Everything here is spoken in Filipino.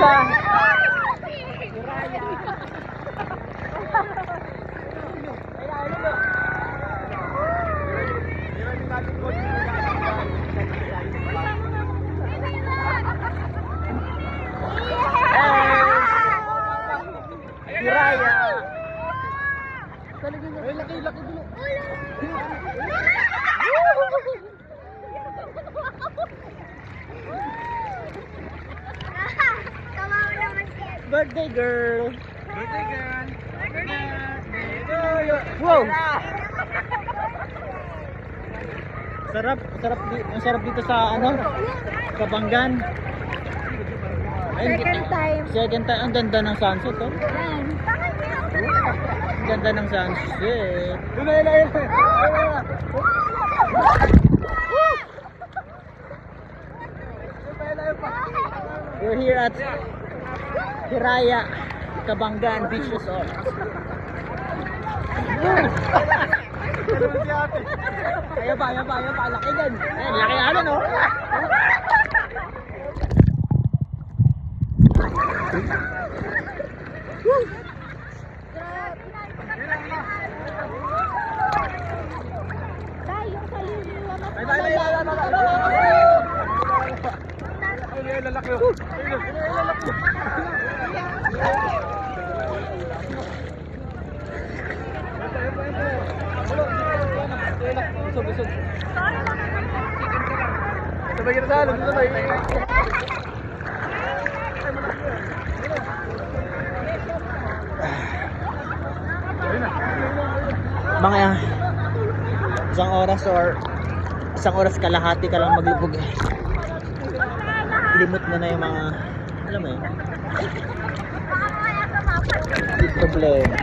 sa Hiraya. Ay, laki dulu. Birthday girl. Birthday girl. Wow. Ang sarap dito sa Kabanggan. Second time. Second time. Ang ganda ng sunset, oh. Ang ganda ng sunset. We're here at Hiraya, Kabanggan Beach Resort. Ayaw pa. Laki din. Laki ano, no? Busog. Sabay kita sa halong, sabay. Mga isang oras kalahati ka lang maglubog eh. Limot mo na yung mga, alam mo yun, problema.